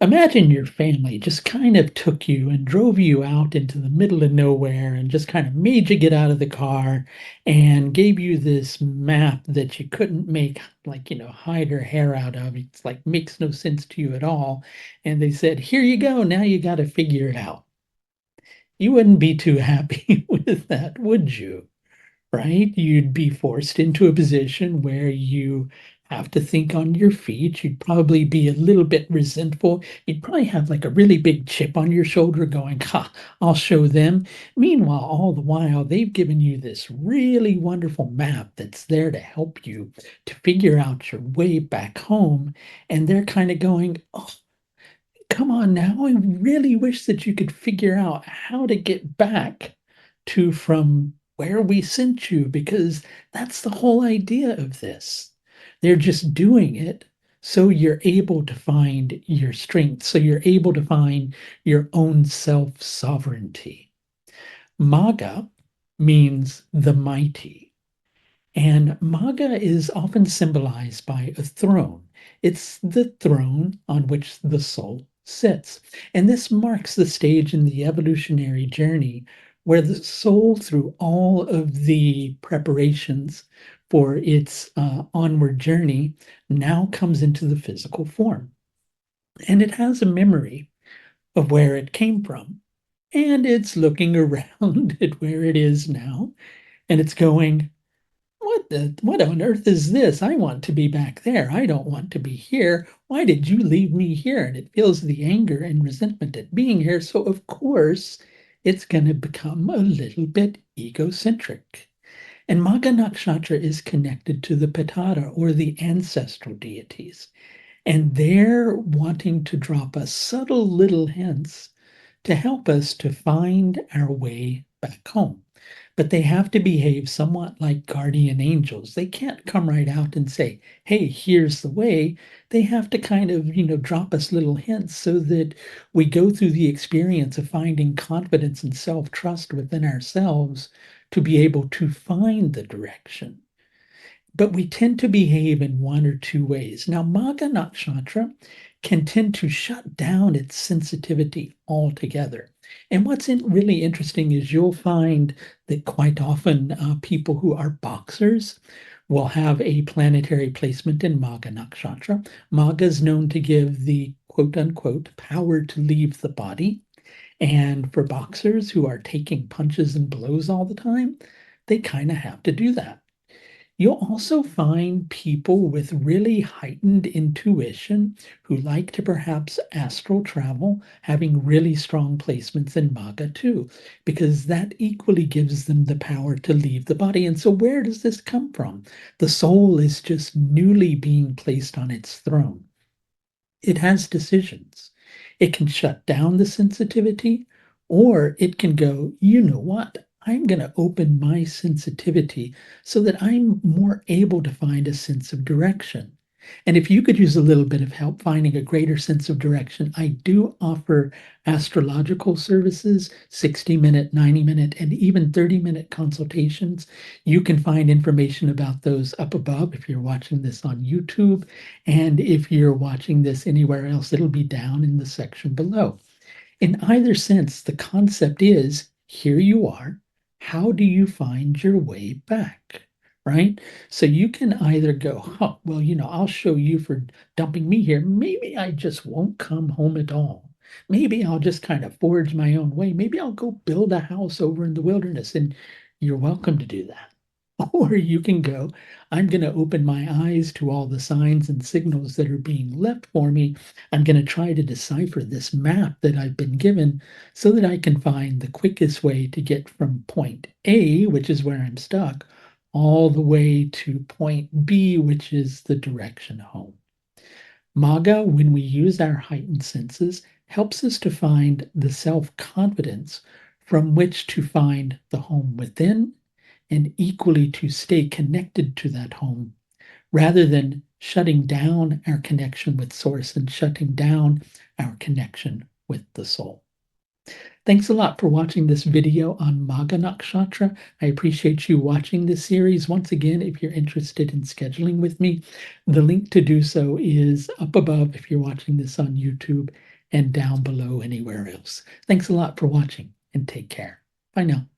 Imagine your family just kind of took you and drove you out into the middle of nowhere and just kind of made you get out of the car and gave you this map that you couldn't make, like, hide or hair out of. It's like makes no sense to you at all. And they said, "Here you go. Now you got to figure it out." You wouldn't be too happy with that, would you? Right? You'd be forced into a position where you have to think on your feet. You'd probably be a little bit resentful. You'd probably have like a really big chip on your shoulder going, "Ha, I'll show them." Meanwhile, all the while, they've given you this really wonderful map that's there to help you to figure out your way back home. And they're kind of going, "Oh, come on now. I really wish that you could figure out how to get back to from where we sent you, because that's the whole idea of this." They're just doing it so you're able to find your strength, so you're able to find your own self-sovereignty. Magha means the mighty. And Magha is often symbolized by a throne. It's the throne on which the soul sits. And this marks the stage in the evolutionary journey where the soul, through all of the preparations for its onward journey, now comes into the physical form. And it has a memory of where it came from. And it's looking around at where it is now. And it's going, what on earth is this? I want to be back there. I don't want to be here. Why did you leave me here? And it feels the anger and resentment at being here. So of course, it's going to become a little bit egocentric. And Magha Nakshatra is connected to the Pitara, or the ancestral deities. And they're wanting to drop us subtle little hints to help us to find our way back home. But they have to behave somewhat like guardian angels. They can't come right out and say, "Hey, here's the way." They have to kind of, drop us little hints so that we go through the experience of finding confidence and self-trust within ourselves to be able to find the direction. But we tend to behave in one or two ways. Now, Magha Nakshatra can tend to shut down its sensitivity altogether. And what's really interesting is you'll find that quite often people who are boxers will have a planetary placement in Magha Nakshatra. Magha is known to give the quote unquote power to leave the body. And for boxers who are taking punches and blows all the time, they kind of have to do that. You'll also find people with really heightened intuition who like to perhaps astral travel, having really strong placements in Magha too, because that equally gives them the power to leave the body. And so, where does this come from? The soul is just newly being placed on its throne. It has decisions. It can shut down the sensitivity, or it can go, "You know what? I'm going to open my sensitivity so that I'm more able to find a sense of direction." And if you could use a little bit of help finding a greater sense of direction, I do offer astrological services, 60-minute, 90-minute, and even 30-minute consultations. You can find information about those up above if you're watching this on YouTube. And if you're watching this anywhere else, it'll be down in the section below. In either sense, the concept is, here you are. How do you find your way back? Right? So you can either go, "Oh, well, I'll show you for dumping me here. Maybe I just won't come home at all. Maybe I'll just kind of forge my own way. Maybe I'll go build a house over in the wilderness." And you're welcome to do that. Or you can go, "I'm going to open my eyes to all the signs and signals that are being left for me. I'm going to try to decipher this map that I've been given so that I can find the quickest way to get from point A, which is where I'm stuck, all the way to point B, which is the direction home." Magha, when we use our heightened senses, helps us to find the self-confidence from which to find the home within, and equally to stay connected to that home rather than shutting down our connection with source and shutting down our connection with the soul. Thanks a lot for watching this video on Magha Nakshatra. I appreciate you watching this series. Once again, if you're interested in scheduling with me, the link to do so is up above if you're watching this on YouTube and down below anywhere else. Thanks a lot for watching and take care. Bye now.